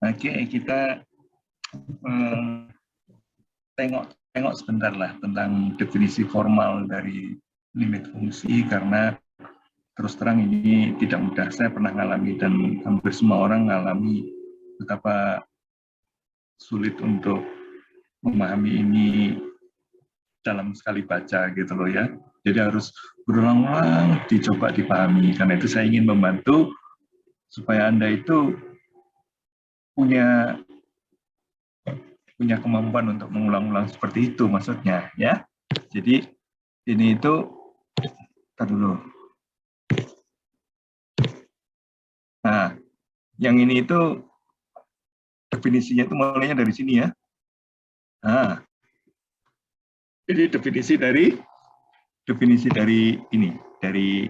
Oke, kita tengok sebentar lah tentang definisi formal dari limit fungsi, karena terus terang ini tidak mudah. Saya pernah mengalami dan hampir semua orang mengalami betapa sulit untuk memahami ini dalam sekali baca gitu loh ya. Jadi harus berulang-ulang dicoba dipahami. Karena itu saya ingin membantu supaya Anda itu punya kemampuan untuk mengulang-ulang seperti itu maksudnya ya. Jadi ini itu tar dulu. Nah, yang ini itu definisinya itu mulainya dari sini ya. Nah, jadi definisi dari ini, dari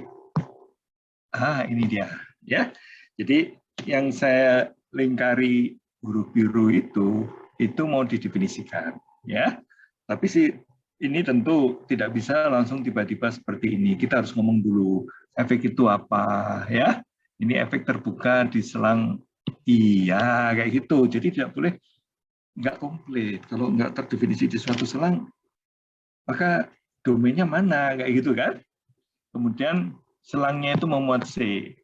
ini dia ya. Jadi yang saya lingkari huruf biru itu mau didefinisikan ya. Tapi sih ini tentu tidak bisa langsung tiba-tiba seperti ini. Kita harus ngomong dulu efek itu apa ya. Ini efek terbuka di selang iya kayak gitu. Jadi tidak boleh nggak komplit. Kalau nggak terdefinisi di suatu selang, maka domainnya mana kayak gitu kan. Kemudian selangnya itu memuat C,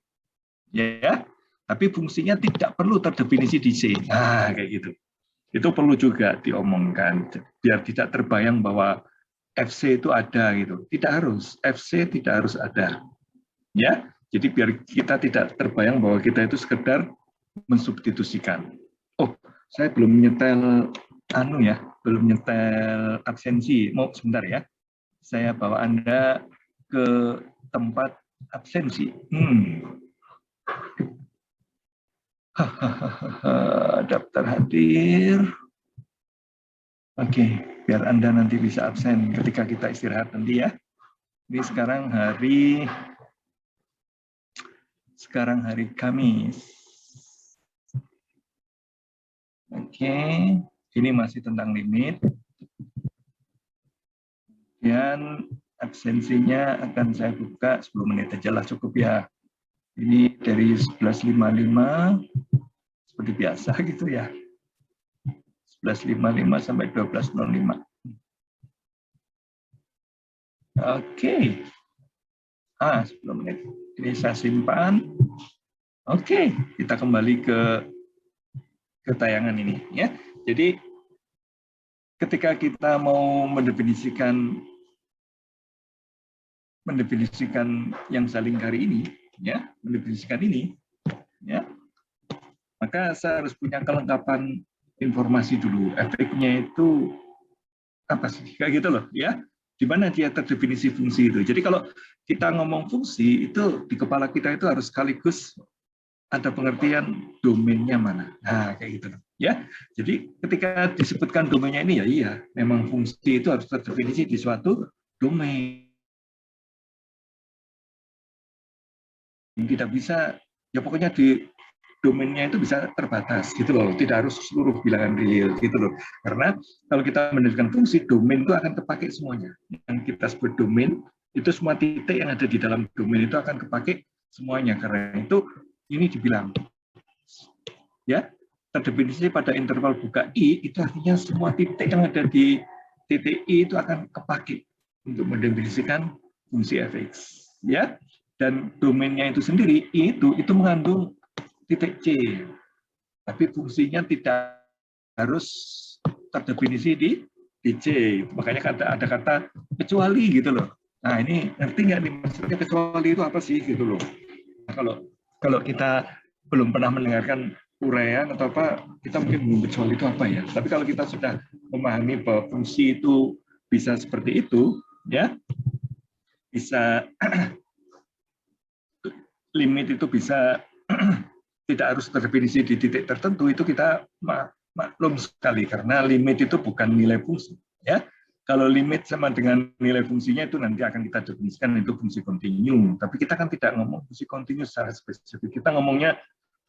ya. Tapi fungsinya tidak perlu terdefinisi di C. Nah, kayak gitu. Itu perlu juga diomongkan, biar tidak terbayang bahwa FC itu ada gitu. Tidak harus, FC tidak harus ada. Ya, jadi biar kita tidak terbayang bahwa kita itu sekedar mensubstitusikan. Oh, saya belum nyetel belum nyetel absensi. Mau sebentar ya. Saya bawa Anda ke tempat absensi. Daftar hadir. Oke, biar Anda nanti bisa absen ketika kita istirahat nanti ya. Ini sekarang hari Kamis. Oke, ini masih tentang limit. Dan absensinya akan saya buka 10 menit aja lah, cukup ya. Ini dari 11.55 seperti biasa gitu ya. 11.55 sampai 12.05. Oke. 10 menit. Ini saya simpan. Oke, kita kembali ke tayangan ini ya. Jadi ketika kita mau mendefinisikan yang saya lingkari ini ya, maka saya harus punya kelengkapan informasi dulu. Efeknya itu apa sih? Kayak gitu loh ya. Di mana dia terdefinisi fungsi itu. Jadi kalau kita ngomong fungsi itu di kepala kita itu harus sekaligus ada pengertian domainnya mana. Nah, kayak gitu ya. Jadi ketika disebutkan domainnya ini ya iya, memang fungsi itu harus terdefinisi di suatu domain. Tidak bisa ya, pokoknya di domainnya itu bisa terbatas gitu loh, tidak harus seluruh bilangan real gitu loh. Karena kalau kita mendefinisikan fungsi, domain itu akan terpakai semuanya. Yang kita sebut domain itu semua titik yang ada di dalam domain itu akan terpakai semuanya. Karena itu ini dibilang ya, terdefinisi pada interval buka I, itu artinya semua titik yang ada di titik I itu akan kepakai untuk mendefinisikan fungsi fx ya. Dan domainnya itu sendiri itu mengandung titik C, tapi fungsinya tidak harus terdefinisi di C. Makanya ada kata kecuali gitu loh. Nah, ini ngerti nggak nih maksudnya kecuali itu apa sih gitu loh. Nah, kalau kita belum pernah mendengarkan uraian atau apa, kita mungkin belum kecuali itu apa ya. Tapi kalau kita sudah memahami bahwa fungsi itu bisa seperti itu, ya, bisa limit itu bisa tidak harus terdefinisi di titik tertentu, itu kita maklum sekali karena limit itu bukan nilai fungsi, ya. Kalau limit sama dengan nilai fungsinya itu nanti akan kita definisikan itu fungsi kontinu. Tapi kita kan tidak ngomong fungsi kontinu secara spesifik. Kita ngomongnya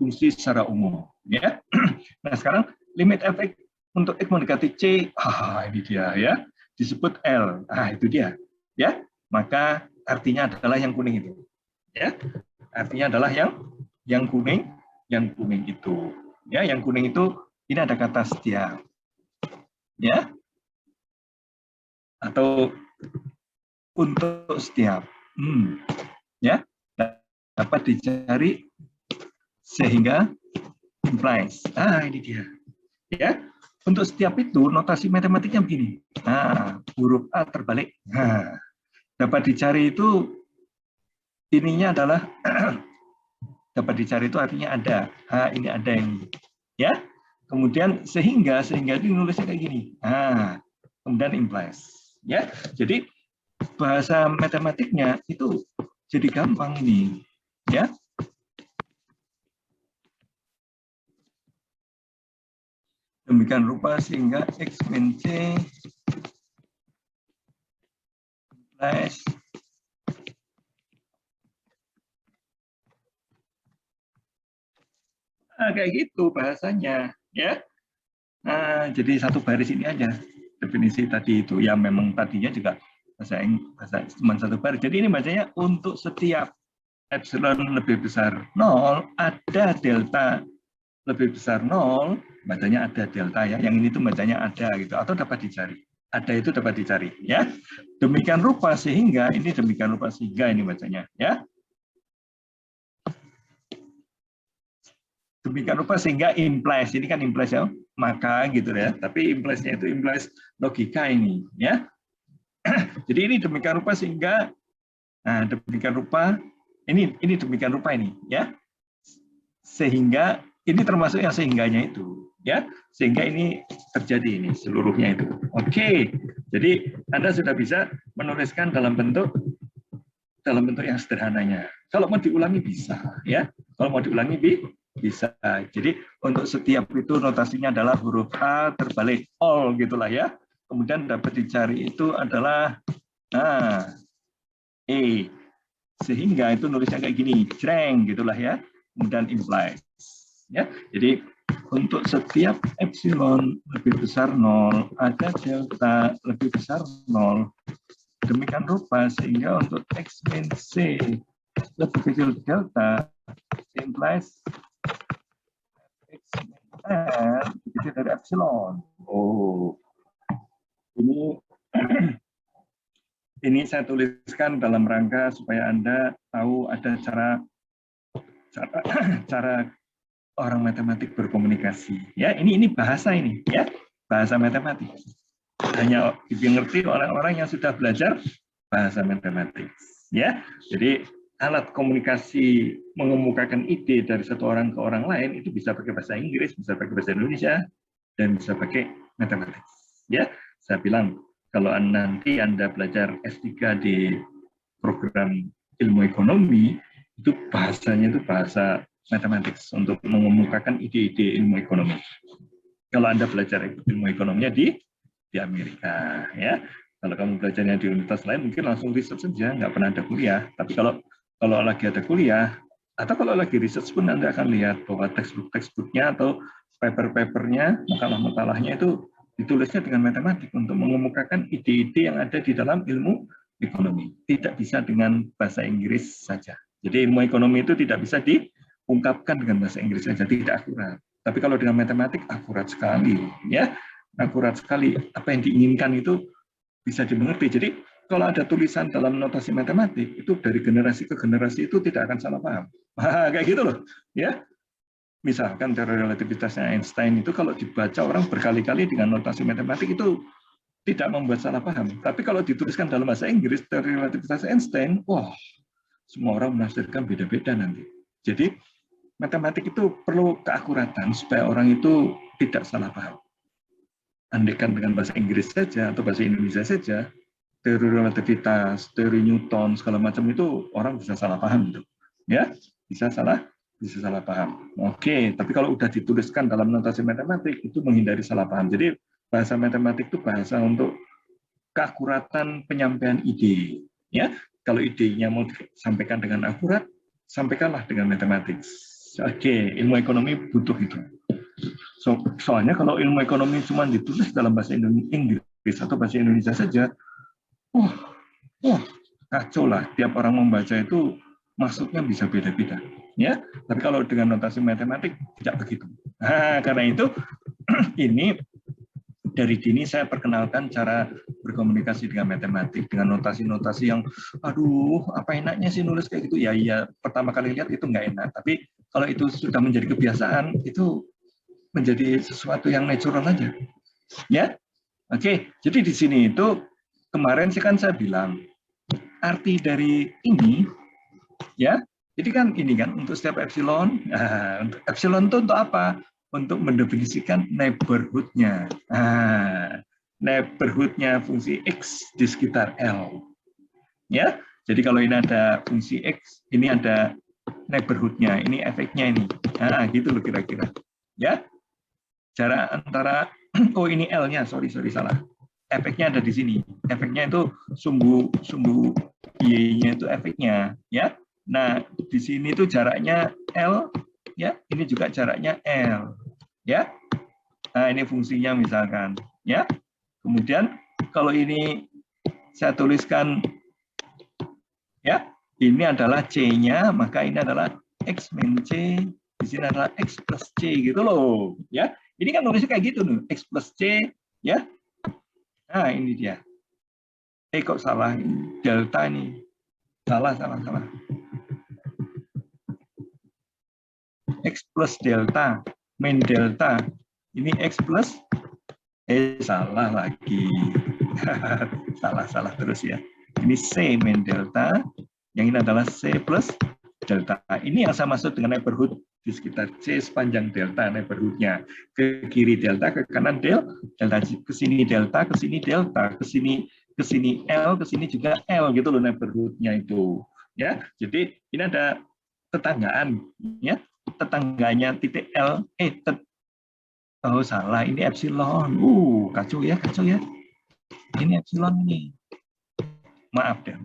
fungsi secara umum, ya. Nah, sekarang limit efek untuk X mendekati C, ini dia ya, disebut L. Itu dia, ya. Maka artinya adalah yang kuning itu, ya. Artinya adalah yang kuning itu. Ya, yang kuning itu ini ada kata setiap. Ya. Atau untuk setiap. Ya. Dapat dicari sehingga implies. Ini dia. Ya. Untuk setiap itu notasi matematiknya begini. Huruf A terbalik. Dapat dicari itu ininya adalah dapat dicari itu artinya ada. Ini ada yang ya. Kemudian sehingga itu nulisnya kayak gini. Kemudian implies. Ya. Jadi bahasa matematiknya itu jadi gampang ini. Ya. Demikian rupa sehingga X min C implies kayak gitu bahasanya, ya. Jadi satu baris ini aja definisi tadi itu. Ya memang tadinya juga bahasa cuma satu baris. Jadi ini bacanya untuk setiap epsilon lebih besar 0 ada delta lebih besar 0, bacanya ada delta ya. Yang ini tuh bacanya ada gitu atau dapat dicari. Ada itu dapat dicari ya. Demikian rupa sehingga ini demikian rupa sehingga ini bacanya ya. Demikian rupa sehingga implies, ini kan implies ya, maka gitu ya, tapi impliesnya itu implies logika ini ya. Jadi ini demikian rupa sehingga demikian rupa ini demikian rupa ini ya. Sehingga ini termasuk yang sehingganya itu ya. Sehingga ini terjadi ini seluruhnya itu. Oke. Jadi Anda sudah bisa menuliskan dalam bentuk yang sederhananya. Kalau mau diulangi bisa ya. Kalau mau diulangi bisa. Jadi untuk setiap itu notasinya adalah huruf A terbalik all gitulah ya. Kemudian dapat dicari itu adalah E. Sehingga itu nulisnya kayak gini, jreng gitulah ya. Kemudian implies. Ya. Jadi untuk setiap epsilon lebih besar 0 ada delta lebih besar 0. Demikian rupa sehingga untuk X min C lebih kecil delta implies X dari epsilon. Ini saya tuliskan dalam rangka supaya Anda tahu ada cara orang matematik berkomunikasi. Ya, ini bahasa ini ya, bahasa matematik. Hanya dimengerti oleh orang yang sudah belajar bahasa matematik. Ya, jadi alat komunikasi mengemukakan ide dari satu orang ke orang lain itu bisa pakai bahasa Inggris, bisa pakai bahasa Indonesia, dan bisa pakai matematik. Ya, saya bilang kalau nanti Anda belajar S3 di program ilmu ekonomi, itu bahasanya itu bahasa matematik untuk mengemukakan ide-ide ilmu ekonomi. Kalau Anda belajar ilmu ekonominya di Amerika, ya. Kalau kamu belajarnya di universitas lain, mungkin langsung riset saja, nggak pernah ada kuliah. Tapi kalau lagi ada kuliah, atau kalau lagi riset pun Anda akan lihat bahwa textbook-nya atau paper-papernya, makalah-makalahnya itu ditulisnya dengan matematik untuk mengemukakan ide-ide yang ada di dalam ilmu ekonomi. Tidak bisa dengan bahasa Inggris saja. Jadi ilmu ekonomi itu tidak bisa diungkapkan dengan bahasa Inggris saja, tidak akurat. Tapi kalau dengan matematik akurat sekali, ya, akurat sekali. Apa yang diinginkan itu bisa dimengerti. Jadi kalau ada tulisan dalam notasi matematik itu dari generasi ke generasi itu tidak akan salah paham. Kayak gitu loh, ya. Misalkan teori relativitasnya Einstein itu kalau dibaca orang berkali-kali dengan notasi matematik itu tidak membuat salah paham. Tapi kalau dituliskan dalam bahasa Inggris teori relativitas Einstein, semua orang menafsirkan beda-beda nanti. Jadi matematik itu perlu keakuratan supaya orang itu tidak salah paham. Andaikan dengan bahasa Inggris saja atau bahasa Indonesia saja, teori relativitas, teori Newton, segala macam itu orang bisa salah paham gitu. Ya, bisa salah paham. Oke, tapi kalau udah dituliskan dalam notasi matematik itu menghindari salah paham. Jadi bahasa matematik itu bahasa untuk keakuratan penyampaian ide. Ya, kalau idenya mau disampaikan dengan akurat, sampaikanlah dengan matematik. Oke, ilmu ekonomi butuh itu. Soalnya kalau ilmu ekonomi cuma ditulis dalam bahasa Inggris atau bahasa Indonesia saja, kacau lah. Tiap orang membaca itu maksudnya bisa beda-beda. Ya, tapi kalau dengan notasi matematik tidak begitu. Nah, karena itu ini dari dini saya perkenalkan cara berkomunikasi dengan matematik dengan notasi-notasi yang aduh apa enaknya sih nulis kayak gitu ya. Iya, pertama kali lihat itu nggak enak, tapi kalau itu sudah menjadi kebiasaan itu menjadi sesuatu yang natural aja ya. Oke, jadi di sini itu kemarin sih kan saya bilang arti dari ini ya. Jadi kan ini kan untuk setiap epsilon. Nah, untuk epsilon itu untuk apa? Untuk mendefinisikan neighborhood-nya. Nah, neighborhood-nya fungsi X di sekitar L. Ya, jadi kalau ini ada fungsi X, ini ada neighborhood-nya, ini efeknya ini. Nah, gitu loh kira-kira. Ya, jarak antara, oh ini L-nya, sorry salah. Efeknya ada di sini. Efeknya itu sumbu Y-nya itu efeknya. Ya, nah di sini tuh jaraknya L, ya, ini juga jaraknya L. Ya, nah ini fungsinya misalkan. Ya, kemudian kalau ini saya tuliskan ya, ini adalah C-nya, maka ini adalah X min C, di sini adalah X plus C gitu loh. Ya, ini kan nulisnya kayak gitu nih, X plus C, ya. Nah, ini dia. Kok salah, delta ini. Salah. X plus delta, min delta. Ini X plus, salah lagi. salah terus ya. Ini C min delta, yang ini adalah C plus delta. Ini yang saya maksud dengan neighborhood di sekitar C sepanjang delta neighborhood-nya. Ke kiri delta, ke kanan delta, ke sini delta, ke sini delta, ke sini L, ke sini juga L gitu loh neighborhood-nya itu. Ya, jadi ini ada tetanggaan ya. Tetangganya titik L, oh salah, ini epsilon. Kacau ya. Ini epsilon ini. Maaf ya.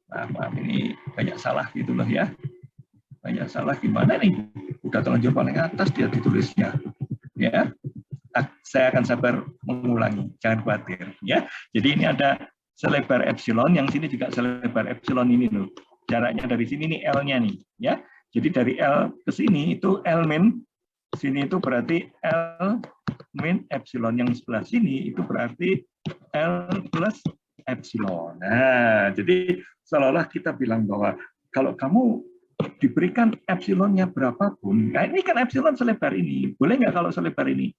Maaf ini banyak salah gitu loh ya. Banyak salah gimana nih? Udah terlanjur paling atas dia ditulisnya. Ya. Saya akan sabar mengulangi, jangan khawatir ya. Jadi ini ada selebar epsilon, yang sini juga selebar epsilon ini loh. Jaraknya dari sini nih L-nya nih ya. Jadi dari L ke sini itu L min, sini itu berarti L min epsilon, yang sebelah sini itu berarti L plus epsilon. Nah, jadi seolah-olah kita bilang bahwa kalau kamu diberikan epsilonnya berapapun, nah ini kan epsilon selebar ini, boleh nggak kalau selebar ini?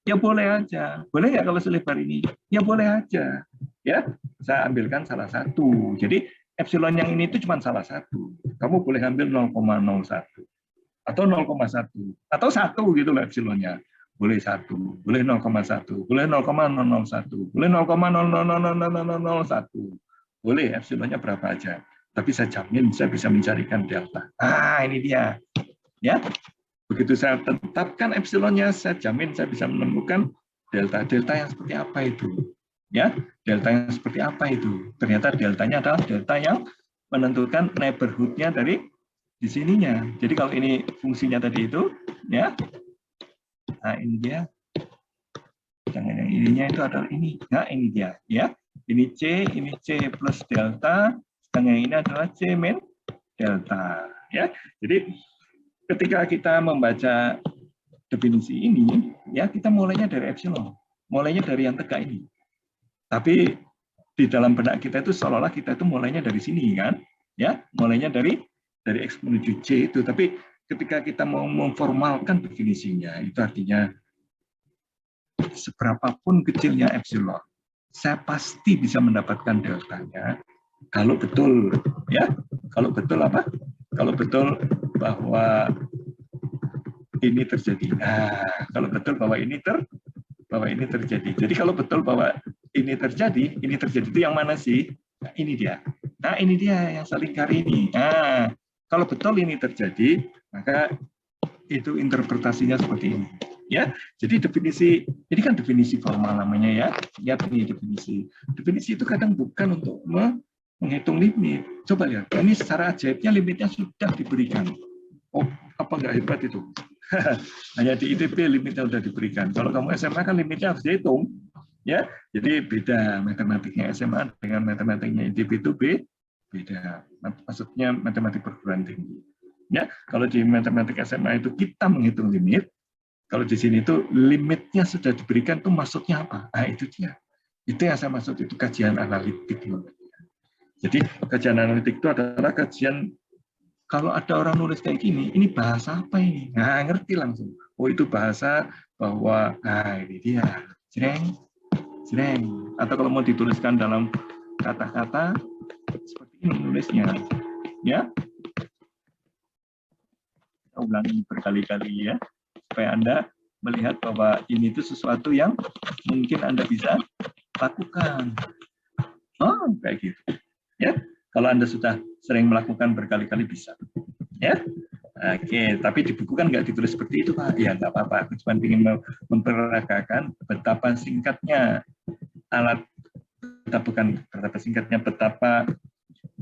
Ya boleh aja. Boleh nggak kalau selebar ini? Ya boleh aja. Ya, saya ambilkan salah satu. Jadi epsilon yang ini itu cuma salah satu. Kamu boleh ambil 0,01 atau 0,1 atau 1 gitu loh epsilonnya. Boleh 1, boleh 0,1, boleh 0,001, boleh 0,00001. Boleh epsilonnya berapa aja. Tapi saya jamin saya bisa mencarikan delta. Ini dia. Ya. Begitu saya tetapkan epsilonnya, saya jamin saya bisa menemukan delta. Delta yang seperti apa itu? Ya, delta yang seperti apa itu? Ternyata deltanya adalah delta yang menentukan neighborhood-nya dari di sininya. Jadi kalau ini fungsinya tadi itu, ya. Nah, ini dia. Jangan yang ininya itu adalah ini. Nah, ini dia, ya. Ini C plus delta, sedangkan ini adalah C min delta, ya. Jadi ketika kita membaca definisi ini, ya kita mulainya dari epsilon, mulainya dari yang tegak ini. Tapi di dalam benak kita itu seolah-olah kita itu mulainya dari sini kan, ya, mulainya dari X menuju C itu. Tapi ketika kita mau memformalkan definisinya, itu artinya seberapapun kecilnya epsilon, saya pasti bisa mendapatkan deltanya kalau betul, ya, kalau betul apa? Kalau betul bahwa ini terjadi. Nah, kalau betul bahwa ini terjadi. Jadi kalau betul bahwa ini terjadi itu yang mana sih? Nah, ini dia. Nah, ini dia yang saling lingkari ini. Nah, kalau betul ini terjadi, maka itu interpretasinya seperti ini. Ya, jadi definisi ini kan definisi formal namanya ya. Ya, ini definisi. Definisi itu kadang bukan untuk menghitung limit. Coba lihat, ini secara ajaibnya limitnya sudah diberikan. Oh, apa nggak hebat itu? Hanya di ITB limitnya sudah diberikan. Kalau kamu SMA kan limitnya harus dihitung. Ya, jadi beda matematiknya SMA dengan matematiknya ITB itu beda. Maksudnya matematik perguruan tinggi. Ya, kalau di matematik SMA itu kita menghitung limit, Kalau di sini itu limitnya sudah diberikan, tuh maksudnya apa? Nah, itu dia. Itu yang saya maksud, itu kajian analitik. Jadi kajian analitik itu adalah kajian, kalau ada orang nulis kayak gini, ini bahasa apa ini? Nah, ngerti langsung. Oh, itu bahasa bahwa, nah ini dia. Jreng, jreng. Atau kalau mau dituliskan dalam kata-kata, seperti ini nulisnya. Ya, kita ulangi berkali-kali ya, supaya Anda melihat bahwa ini itu sesuatu yang mungkin Anda bisa lakukan. Oh, kayak gitu. Ya, kalau Anda sudah sering melakukan berkali-kali bisa. Ya, oke. Tapi di buku kan nggak ditulis seperti itu, Pak. Ya, nggak apa-apa. Aku cuma ingin memperagakan betapa singkatnya alat, betapa singkatnya, betapa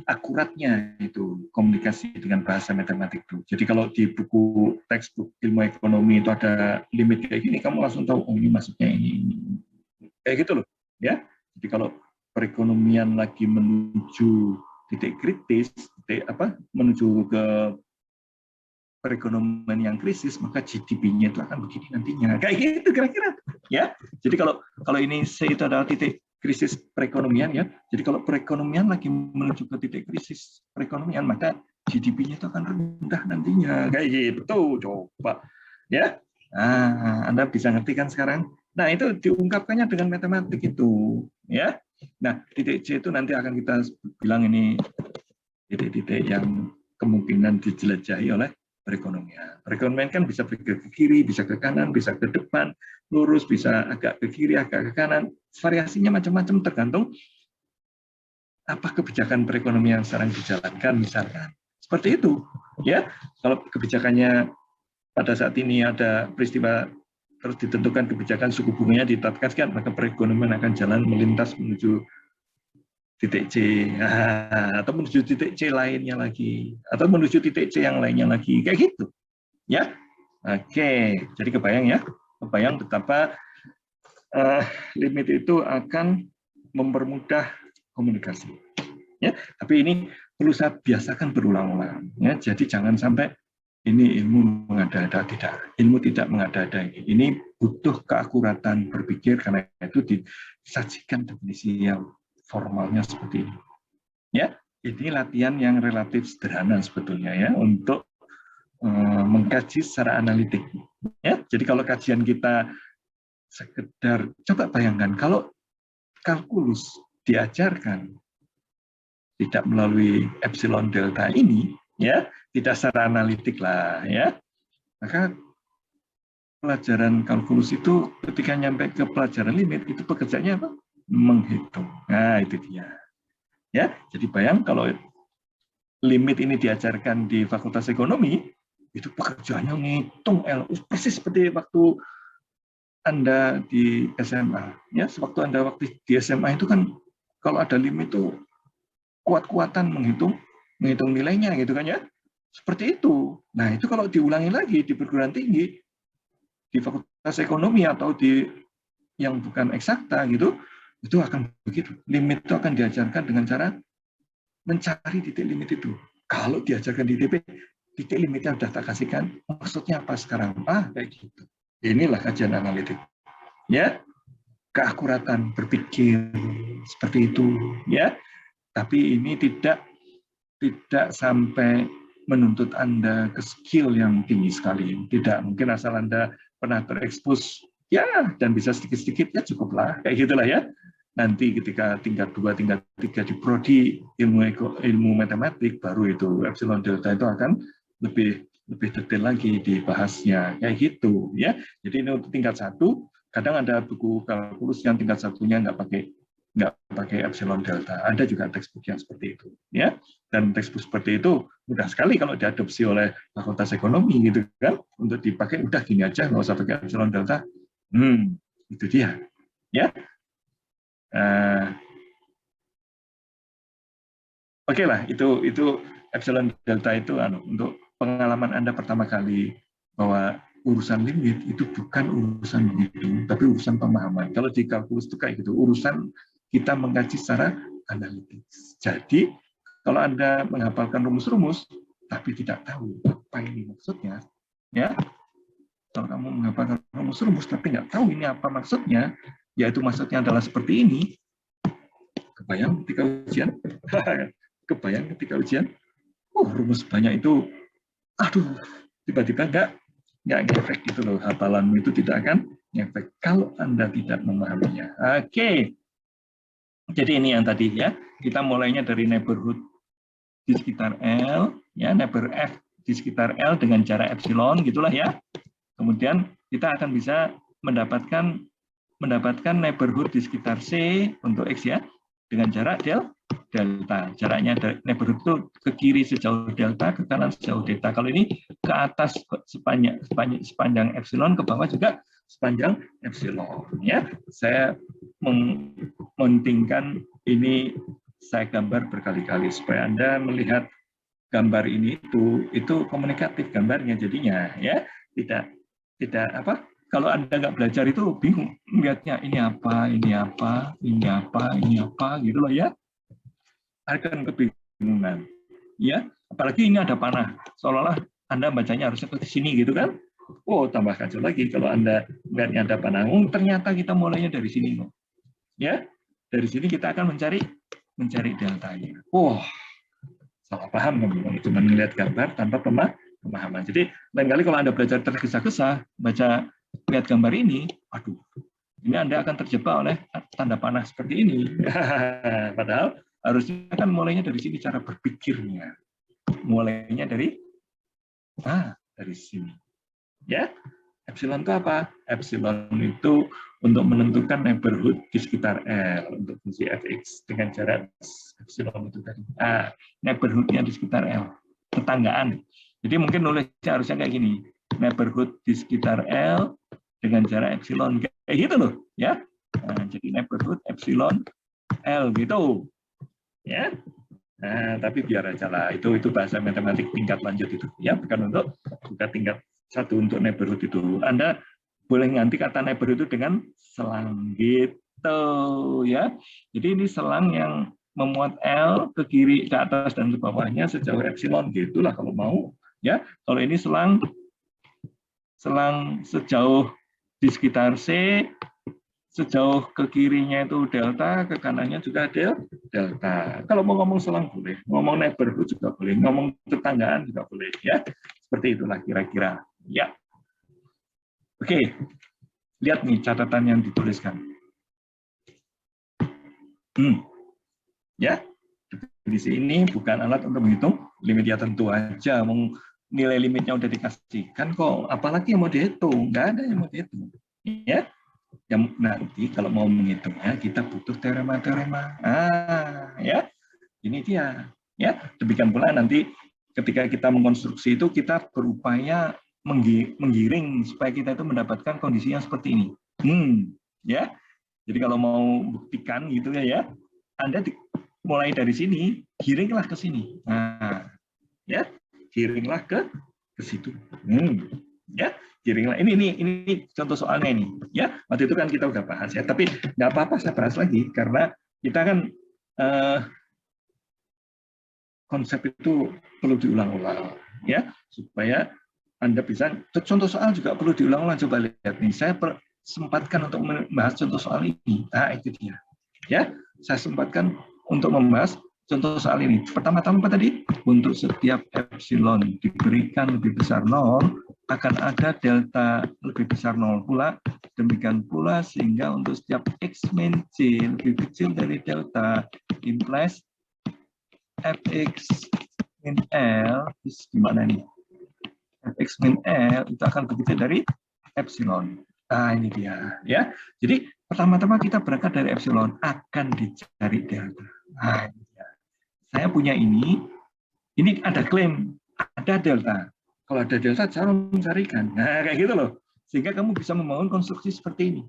akuratnya itu komunikasi dengan bahasa matematik itu. Jadi kalau di buku textbook ilmu ekonomi itu ada limit kayak gini, kamu langsung tahu, oh ini maksudnya ini. Kayak gitu loh, ya. Jadi kalau perekonomian lagi menuju titik kritis, menuju ke perekonomian yang krisis, maka GDP-nya itu akan begini nantinya. Kayak gitu kira-kira, ya. Jadi kalau ini C itu adalah titik krisis perekonomian, ya. Jadi kalau perekonomian lagi menuju ke titik krisis perekonomian, maka GDP-nya itu akan rendah nantinya. Kayak gitu, coba, ya. Nah, Anda bisa ngerti kan sekarang? Nah, itu diungkapkannya dengan matematik itu, ya. Nah, titik C itu nanti akan kita bilang ini titik-titik yang kemungkinan dijelajahi oleh perekonomian. Perekonomian kan bisa ke kiri, bisa ke kanan, bisa ke depan, lurus, bisa agak ke kiri, agak ke kanan. Variasinya macam-macam tergantung apa kebijakan perekonomian yang sedang dijalankan, misalkan. Seperti itu, ya. Kalau kebijakannya pada saat ini ada peristiwa terus ditentukan kebijakan suku bunganya ditetapkan, maka perekonomian akan jalan melintas menuju titik C, atau menuju titik C lainnya lagi, atau menuju titik C yang lainnya lagi, kayak gitu, ya. Oke, jadi kebayang betapa limit itu akan mempermudah komunikasi, ya. Tapi ini perlu saya biasakan berulang-ulang, ya. Jadi jangan sampai ini ilmu mengada-ada, tidak. Ilmu tidak mengada-ada. Ini butuh keakuratan berpikir, karena itu disajikan definisi yang formalnya seperti ini. Ya, ini latihan yang relatif sederhana sebetulnya, ya, untuk mengkaji secara analitik. Ya, jadi kalau kajian kita sekedar, coba bayangkan kalau kalkulus diajarkan tidak melalui epsilon delta ini, ya, tidak secara analitik lah, ya, maka pelajaran kalkulus itu ketika nyampe ke pelajaran limit itu pekerjaannya apa? Menghitung. Nah, itu dia. Ya, jadi bayang kalau limit ini diajarkan di Fakultas Ekonomi, itu pekerjaannya ngitung persis seperti waktu Anda di SMA. Ya, sewaktu Anda waktu di SMA itu kan kalau ada limit itu kuat-kuatan menghitung nilainya gitu kan, ya. Seperti itu. Nah, itu kalau diulangi lagi di perguruan tinggi, di Fakultas Ekonomi atau di yang bukan eksakta gitu, itu akan begitu. Limit itu akan diajarkan dengan cara mencari titik limit itu. Kalau diajarkan di TP, titik limitnya sudah tak kasihkan, maksudnya apa sekarang? Kayak gitu. Inilah kajian analitik. Ya, keakuratan berpikir seperti itu, ya. Tapi ini tidak sampai menuntut Anda ke skill yang tinggi sekali. Tidak, mungkin asal Anda pernah terekspos, ya, dan bisa sedikit-sedikit, ya cukuplah. Kayak gitulah, ya. Nanti ketika tingkat 2, tingkat 3 di prodi ilmu matematik, baru itu epsilon delta itu akan lebih detail lagi dibahasnya, kayak gitu, ya. Jadi ini untuk tingkat 1, kadang ada buku kalkulus yang tingkat 1-nya nggak pakai epsilon delta. Ada juga textbook yang seperti itu, ya. Dan textbook seperti itu mudah sekali kalau diadopsi oleh Fakultas Ekonomi gitu kan, untuk dipakai udah gini aja, nggak usah pakai epsilon delta. Itu dia, ya. Oke lah, itu epsilon delta itu untuk pengalaman Anda pertama kali bahwa urusan limit itu bukan urusan menghitung, tapi urusan pemahaman. Kalau di kalkulus itu kayak gitu, urusan kita mengkaji secara analitis. Jadi, kalau Anda menghafalkan rumus-rumus, tapi tidak tahu apa ini maksudnya, ya, Kalau kamu menghafalkan rumus-rumus tapi nggak tahu ini apa maksudnya, yaitu maksudnya adalah seperti ini, kebayang ketika ujian? Kebayang ketika ujian? Rumus banyak itu, aduh, tiba-tiba nggak ngefek gitu loh. Hafalanmu itu tidak akan ngefek kalau Anda tidak memahaminya. Oke. Jadi ini yang tadi ya, kita mulainya dari neighborhood di sekitar L, ya, neighbor F di sekitar L dengan jarak epsilon, gitulah ya. Kemudian kita akan bisa mendapatkan neighborhood di sekitar C untuk X ya, dengan jarak delta. Jaraknya neighborhood itu ke kiri sejauh delta, ke kanan sejauh delta. Kalau ini ke atas sepanjang epsilon, ke bawah juga sepanjang epsilon. Ya, saya mementingkan ini, saya gambar berkali-kali supaya Anda melihat gambar ini itu komunikatif gambarnya jadinya ya, tidak apa. Kalau Anda nggak belajar itu bingung melihatnya, ini apa, ini apa, ini apa, ini apa, gitu loh ya. Akan kebingungan. Ya, apalagi ini ada panah. Seolah-olah Anda bacanya harusnya ke sini gitu kan. Tambah kacau lagi kalau Anda melihatnya ada panah. Ternyata kita mulainya dari sini. Ya, dari sini kita akan mencari deltanya. Salah paham kamu, cuma melihat gambar tanpa pemahaman. Jadi lain kali kalau Anda belajar tergesa-gesa, baca lihat gambar ini, aduh, ini Anda akan terjebak oleh tanda panah seperti ini. Padahal harusnya kan mulainya dari sini cara berpikirnya. Mulainya dari sini. Ya, epsilon itu apa? Epsilon itu untuk menentukan neighborhood di sekitar L untuk fungsi fx dengan jarak epsilon itu tadi. Neighborhood-nya di sekitar L, tetanggaan. Jadi mungkin nulisnya harusnya kayak gini, neighborhood di sekitar L dengan jarak epsilon, kayak gitu loh, ya. Jadi neighborhood epsilon L gitu, ya. Tapi biar aja lah, itu bahasa matematik tingkat lanjut itu, ya, bukan tingkat 1 untuk neighborhood itu. Anda boleh ganti kata neighborhood itu dengan selang gitu, ya. Jadi ini selang yang memuat L ke kiri, ke atas dan ke bawahnya sejauh epsilon, gitulah kalau mau, ya. Kalau ini selang sejauh di sekitar C, sejauh ke kirinya itu delta, ke kanannya juga delta. Kalau mau ngomong selang boleh, ngomong neighborhood juga boleh, ngomong tetanggaan juga boleh, ya. Seperti itulah kira-kira, ya. Oke, lihat nih catatan yang dituliskan. Ya, definisi ini bukan alat untuk menghitung limit, ya tentu aja. Nilai limitnya udah dikasihkan kok, apalagi yang mau dihitung? Nggak ada yang mau dihitung. Ya, yang nanti kalau mau menghitungnya kita butuh teorema-teorema. Ya, ini dia. Ya, demikian pula nanti ketika kita mengkonstruksi itu kita berupaya menggiring supaya kita itu mendapatkan kondisi yang seperti ini. Ya. Jadi kalau mau buktikan gitu ya, Anda mulai dari sini, giringlah ke sini. Ya, giringlah ke situ. Ya, giringlah. Ini contoh soalnya ini. Ya, waktu itu kan kita udah bahas ya, tapi nggak apa-apa saya bahas lagi karena kita kan konsep itu perlu diulang-ulang ya, supaya Anda bisa, contoh soal juga perlu diulang-ulang. Coba lihat nih, saya sempatkan untuk membahas contoh soal ini. Itu dia. Ya, saya sempatkan untuk membahas contoh soal ini. Pertama-tama tadi, untuk setiap epsilon diberikan lebih besar 0, akan ada delta lebih besar 0 pula. Demikian pula sehingga untuk setiap x min c lebih kecil dari delta, implies fx min L, gimana nih? Fx min L itu akan begitu dari epsilon. Ini dia, ya. Jadi pertama-tama kita berangkat dari epsilon, akan dicari delta. Ini dia. Saya punya ini ada klaim, ada delta. Kalau ada delta, cara mencarikan. Kayak gitu loh. Sehingga kamu bisa membangun konstruksi seperti ini.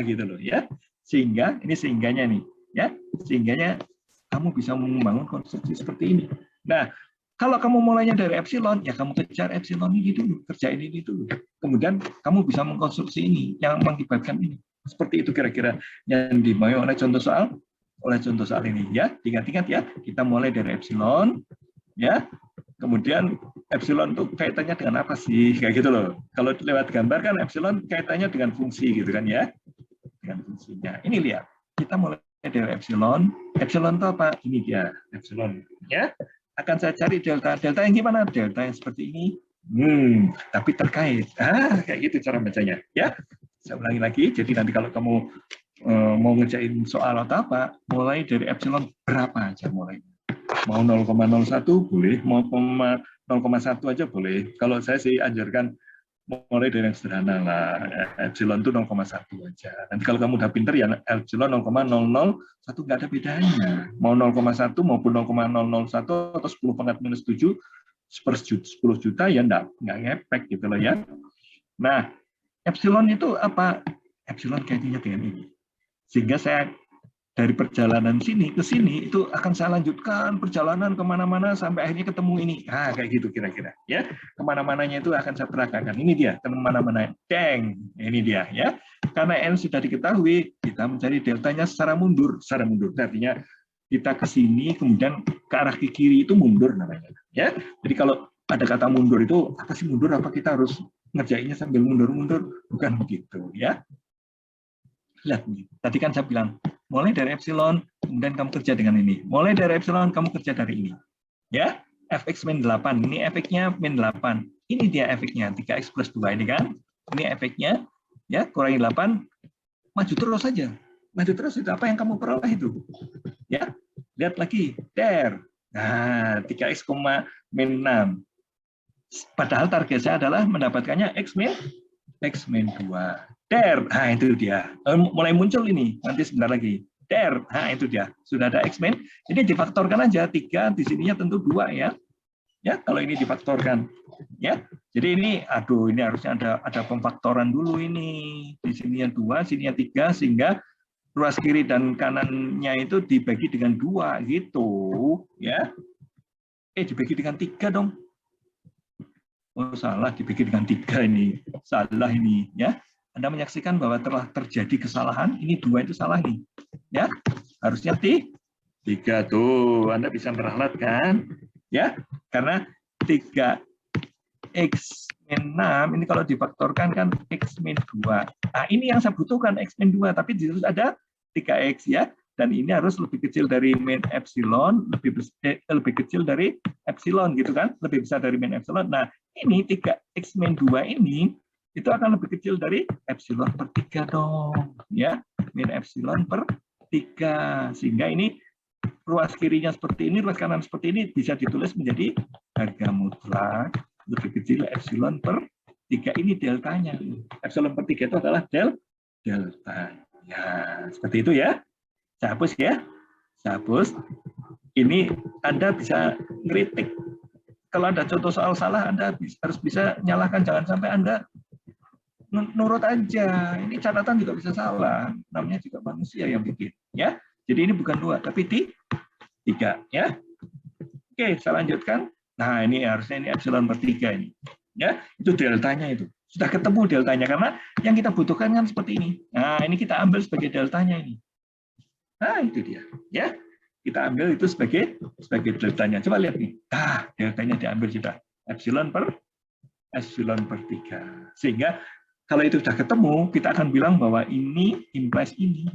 Gitu loh, ya. Sehingga ini sehingganya nih, ya. Sehingganya kamu bisa membangun konstruksi seperti ini. Nah, kalau kamu mulainya dari epsilon, ya kamu kejar epsilon ini dulu, kerjain ini dulu. Kemudian kamu bisa mengkonstruksi ini, yang mengakibatkan ini. Seperti itu kira-kira yang dimau oleh contoh soal ini. Ya, ingat-ingat ya, kita mulai dari epsilon, ya. Kemudian epsilon itu kaitannya dengan apa sih? Kayak gitu loh. Kalau lewat gambar kan epsilon kaitannya dengan fungsi gitu kan ya. Dengan fungsinya. Ini lihat. Kita mulai dari epsilon. Epsilon itu apa? Ini dia epsilon ya. Akan saya cari delta. Delta yang gimana? Delta yang seperti ini. Tapi terkait. Kayak gitu cara bacanya ya. Saya ulangi lagi. Jadi nanti kalau kamu mau ngerjain soal atau apa, mulai dari epsilon berapa aja mulai. Mau 0,01 boleh, mau 0,1 aja boleh. Kalau saya sih anjurkan mulai dari yang sederhana lah. Epsilon itu 0,1 aja. Nanti kalau kamu udah pinter ya epsilon 0,001 nggak ada bedanya. Mau 0,1 maupun 0,001 atau 10 pangkat minus 7 per 10 juta ya nggak ngepek gitu loh ya. Nah, epsilon itu apa? Epsilon kaitannya dengan ini. Sehingga saya dari perjalanan sini ke sini itu akan saya lanjutkan perjalanan kemana-mana sampai akhirnya ketemu ini. Kayak gitu kira-kira ya. Kemana-mananya itu akan saya peragakan. Ini dia kemana-mana. Deng, ini dia ya. Karena n sudah diketahui, kita mencari deltanya secara mundur. Secara mundur artinya kita ke sini kemudian ke arah ke kiri itu mundur namanya. Ya. Jadi kalau ada kata mundur itu apa sih mundur? Apa kita harus ngerjainnya sambil mundur-mundur? Bukan begitu ya. Lihat nih. Tadi kan saya bilang mulai dari epsilon, kemudian kamu kerja dengan ini. Mulai dari epsilon, kamu kerja dari ini. Ya, fx min 8. Ini efeknya min 8. Ini dia efeknya, 3x plus 2 ini kan. Ini efeknya, ya kurangi 8, maju terus saja. Maju terus itu apa yang kamu peroleh itu. Ya, lihat lagi, der. Nah, 3x, min 6. Padahal target saya adalah mendapatkannya x min 2. Der, itu dia. Mulai muncul ini, nanti sebentar lagi. Der, itu dia. Sudah ada x min. Ini difaktorkan aja 3, di sininya tentu 2 ya. Ya, kalau ini difaktorkan. Ya. Jadi ini ini harusnya ada pemfaktoran dulu ini. Di sininya 2, sininya 3 sehingga ruas kiri dan kanannya itu dibagi dengan 2 gitu, ya. Dibagi dengan 3 dong. Oh, salah, dibagi dengan 3 ini. Salah ini, ya. Anda menyaksikan bahwa telah terjadi kesalahan, ini 2 itu salah nih. Ya, harusnya 3 tuh. Anda bisa meralat kan? Ya, karena 3x min 6 ini kalau difaktorkan kan x min 2. Nah, ini yang saya butuhkan x min 2, tapi di situ ada 3x ya. Dan ini harus lebih kecil dari min epsilon, lebih kecil dari epsilon gitu kan? Lebih besar dari min epsilon. Nah, ini 3x min 2 ini itu akan lebih kecil dari epsilon per 3 dong, ya, min epsilon per 3, sehingga ini ruas kirinya seperti ini, ruas kanan seperti ini bisa ditulis menjadi harga mutlak lebih kecil epsilon per 3, ini deltanya. Epsilon per 3 itu adalah delta. Ya, seperti itu ya. Saya hapus ya, saya hapus. Ini Anda bisa ngeritik. Kalau ada contoh soal salah, Anda harus bisa nyalahkan, jangan sampai Anda nurut aja. Ini catatan juga bisa salah. Namanya juga manusia yang bikin, ya. Jadi ini bukan 2, tapi 3, ya. Oke, saya lanjutkan. Nah, ini harusnya ini epsilon per 3 ini. Ya, itu deltanya itu. Sudah ketemu deltanya karena yang kita butuhkan kan seperti ini. Nah, ini kita ambil sebagai deltanya ini. Nah, itu dia, ya. Kita ambil itu sebagai deltanya. Coba lihat nih. Deltanya diambil sudah. Epsilon per 3. Sehingga kalau itu sudah ketemu, kita akan bilang bahwa ini implies ini.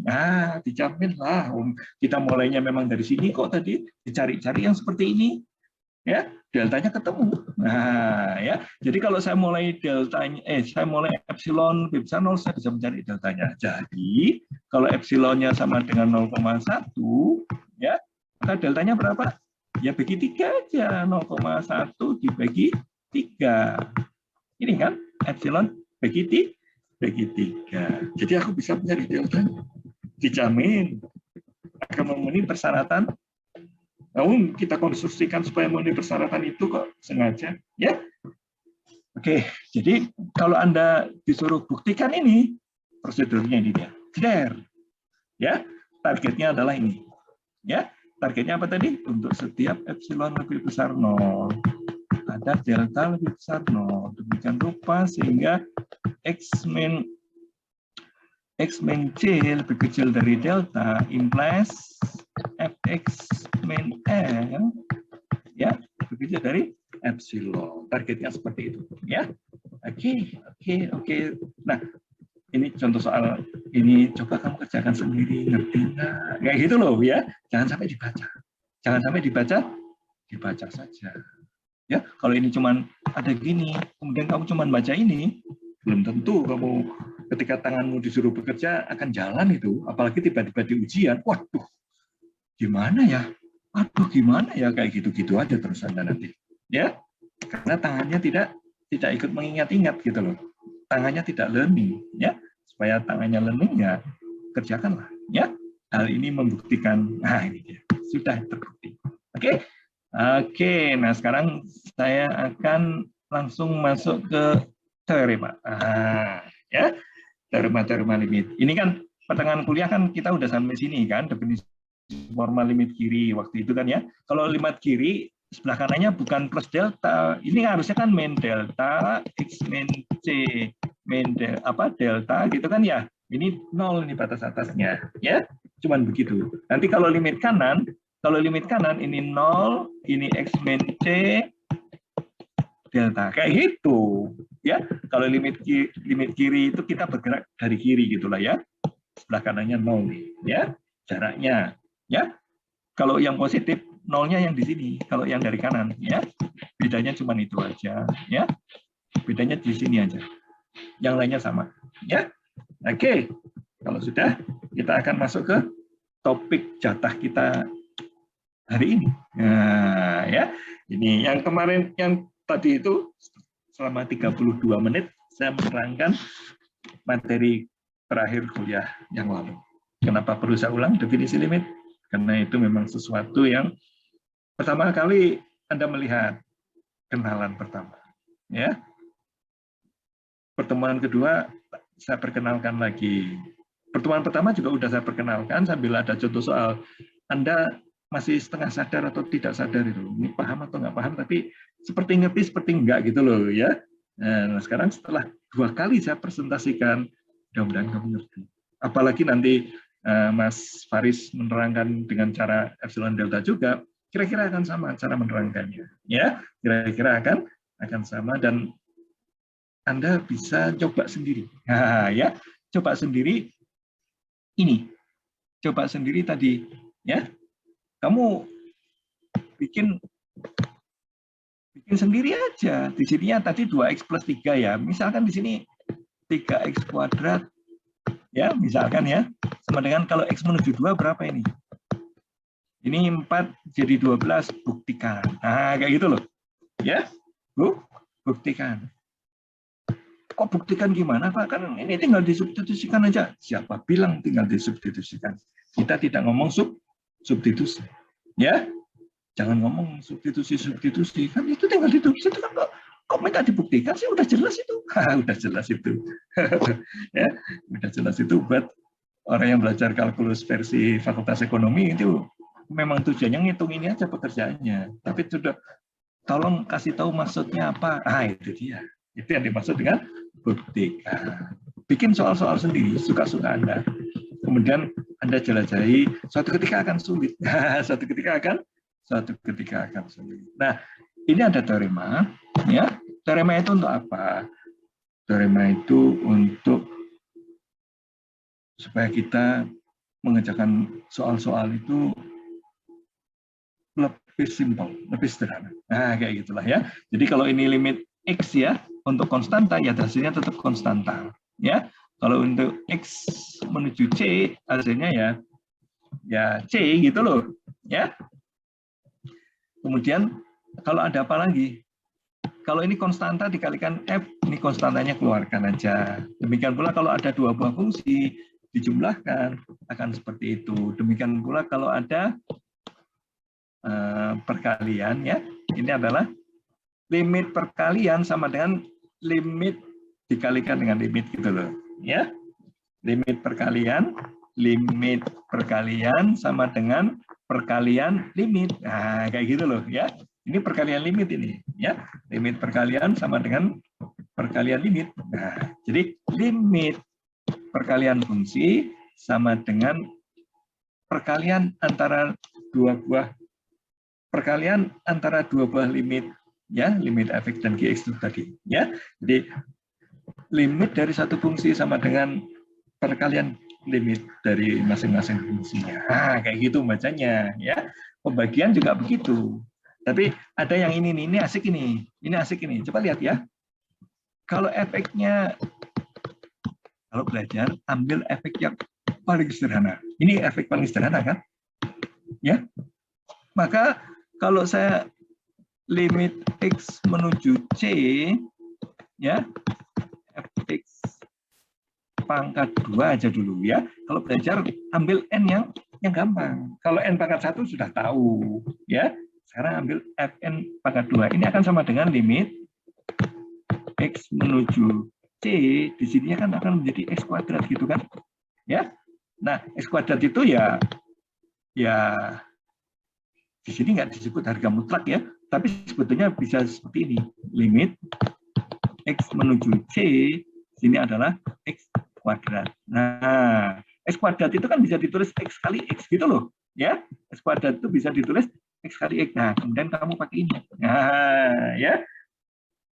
Dijamin lah. Kita mulainya memang dari sini kok tadi. Dicari-cari yang seperti ini. Ya, deltanya ketemu. Nah, ya. Jadi kalau saya mulai deltanya, saya mulai epsilon lebih besar 0, saya bisa mencari deltanya. Jadi, kalau epsilonnya sama dengan 0,1, ya, maka deltanya berapa? Ya bagi 3 aja. 0,1 dibagi 3. Ini kan, epsilon bagi 3. Jadi aku bisa mencari deltanya. Dijamin akan memenuhi persyaratan. Namun kita konstruksikan supaya memenuhi persyaratan itu kok sengaja, ya. Oke, jadi kalau Anda disuruh buktikan ini, prosedurnya ini dia. Der. Ya, targetnya adalah ini. Ya, targetnya apa tadi? Untuk setiap epsilon lebih besar 0. Ada delta lebih besar 0. Demikian rupa sehingga x min c lebih kecil dari delta implies fx min n ya lebih kecil dari epsilon. Targetnya seperti itu, ya. Oke. Nah, ini contoh soal ini, coba kamu kerjakan sendiri, ngerti nggak? Kayak gitu loh, ya. Jangan sampai dibaca. Jangan sampai dibaca saja. Ya, kalau ini cuman ada gini, kemudian kamu cuman baca ini, belum tentu kamu ketika tanganmu disuruh bekerja akan jalan itu. Apalagi tiba-tiba di ujian, waduh, gimana ya? Aduh, gimana ya? Kayak gitu-gitu aja terus Anda nanti. Ya, karena tangannya tidak ikut mengingat-ingat gitu loh. Tangannya tidak learning, ya. Supaya tangannya learning, ya kerjakanlah, ya. Hal ini membuktikan, nah ini dia, sudah terbukti. Oke. Oke, nah sekarang saya akan langsung masuk ke teorema. Ya, teorema limit. Ini kan pertengahan kuliah kan kita udah sampai sini kan, definisi formal limit kiri waktu itu kan ya. Kalau limit kiri sebelah kanannya bukan plus delta, ini harusnya kan min delta x min c min delta gitu kan ya. Ini 0 ini batas atasnya, ya. Cuman begitu. Nanti kalau limit kanan ini 0, ini x min c delta, kayak gitu ya. Kalau limit kiri itu kita bergerak dari kiri gitulah ya, sebelah kanannya 0 nih ya, jaraknya ya. Kalau yang positif 0-nya yang di sini, kalau yang dari kanan ya, bedanya cuma itu aja ya, bedanya di sini aja, yang lainnya sama ya. Oke, kalau sudah, kita akan masuk ke topik jatah kita hari ini. Nah, ya. Ini yang kemarin, yang tadi itu selama 32 menit saya menerangkan materi terakhir kuliah yang lalu. Kenapa perlu saya ulang definisi limit? Karena itu memang sesuatu yang pertama kali Anda melihat, kenalan pertama. Ya. Pertemuan kedua saya perkenalkan lagi. Pertemuan pertama juga sudah saya perkenalkan sambil ada contoh soal. Anda masih setengah sadar atau tidak sadar itu, ini paham atau nggak paham, tapi seperti ngerti, seperti enggak gitu loh ya. Nah, sekarang setelah 2 kali saya presentasikan, mudah-mudahan kamu ngerti. Apalagi nanti Mas Faris menerangkan dengan cara epsilon delta juga, kira-kira akan sama cara menerangkannya, ya. Kira-kira akan sama dan Anda bisa coba sendiri. Nah, ya, coba sendiri ini, coba sendiri tadi, ya. Kamu bikin sendiri aja. Di sininya tadi 2x plus 3 ya. Misalkan di sini 3x kuadrat ya, misalkan ya. Sama dengan kalau x menuju 2 berapa ini? Ini 4 jadi 12, buktikan. Nah, kayak gitu loh. Ya. Buktikan. Kok buktikan gimana, Pak? Kan ini tinggal disubstitusikan aja. Siapa bilang tinggal disubstitusikan? Kita tidak ngomong substitusi, ya, jangan ngomong substitusi kan itu tinggal ditulis itu kan, kok minta dibuktikan sih, udah jelas itu. Udah jelas itu. Ya, udah jelas itu buat orang yang belajar kalkulus versi Fakultas Ekonomi itu memang tujuannya ngitung ini aja pekerjaannya, tapi sudah tolong kasih tahu maksudnya apa. Itu dia, itu yang dimaksud dengan buktikan. Bikin soal-soal sendiri, suka-suka Anda. Kemudian Anda jelajahi, suatu ketika akan sulit. Suatu ketika akan sulit. Nah, ini ada teorema, ya. Teorema itu untuk apa? Teorema itu untuk supaya kita mengerjakan soal-soal itu lebih simpel, lebih sederhana. Nah, kayak gitulah ya. Jadi kalau ini limit X ya, untuk konstanta, ya hasilnya tetap konstanta. Ya. Kalau untuk X menuju C, hasilnya ya C gitu loh. Ya. Kemudian kalau ada apa lagi? Kalau ini konstanta dikalikan F, ini konstantanya keluarkan aja. Demikian pula kalau ada 2 buah fungsi, dijumlahkan, akan seperti itu. Demikian pula kalau ada perkalian, ya. Ini adalah limit perkalian sama dengan limit dikalikan dengan limit gitu loh, ya. Limit perkalian sama dengan perkalian limit. Nah, kayak gitu loh, ya. Ini perkalian limit ini, ya. Limit perkalian sama dengan perkalian limit. Nah, jadi limit perkalian fungsi sama dengan perkalian antara 2 buah limit ya, limit fx dan gx itu tadi, ya. Jadi limit dari satu fungsi sama dengan perkalian limit dari masing-masing fungsinya. Nah, kayak gitu bacanya, ya. Pembagian juga begitu. Tapi ada yang ini asik ini asik ini. Coba lihat ya. Kalau efeknya, kalau belajar ambil efek yang paling sederhana. Ini efek paling sederhana kan? Ya. Maka kalau saya limit x menuju c, ya, fx pangkat 2 aja dulu ya. Kalau belajar ambil n yang gampang. Kalau n pangkat 1 sudah tahu, ya. Sekarang ambil fn pangkat 2. Ini akan sama dengan limit x menuju c, di sini kan akan menjadi x kuadrat gitu kan? Ya. Nah, x kuadrat itu ya di sini nggak disebut harga mutlak ya, tapi sebetulnya bisa seperti ini. Limit x menuju c, sini adalah x kuadrat. Nah, x kuadrat itu kan bisa ditulis x kali x gitu loh, ya. X kuadrat itu bisa ditulis x kali x. Nah, kemudian kamu pakai ini. Nah, ya.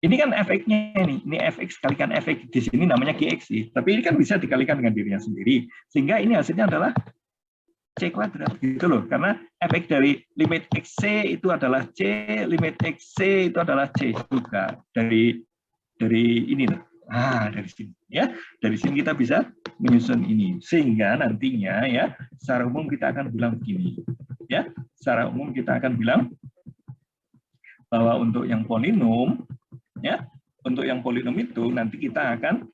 Ini kan efeknya ini fx kalikan fx, di sini namanya gx sih. Tapi ini kan bisa dikalikan dengan dirinya sendiri. Sehingga ini hasilnya adalah c kuadrat gitu loh. Karena efek dari limit xc itu adalah c, limit xc itu adalah c juga dari ini loh. Nah, dari sini ya. Dari sini kita bisa menyusun ini. Sehingga nantinya ya, secara umum kita akan bilang begini. Ya, secara umum kita akan bilang bahwa untuk yang polinom, ya, untuk yang polinom itu nanti kita akan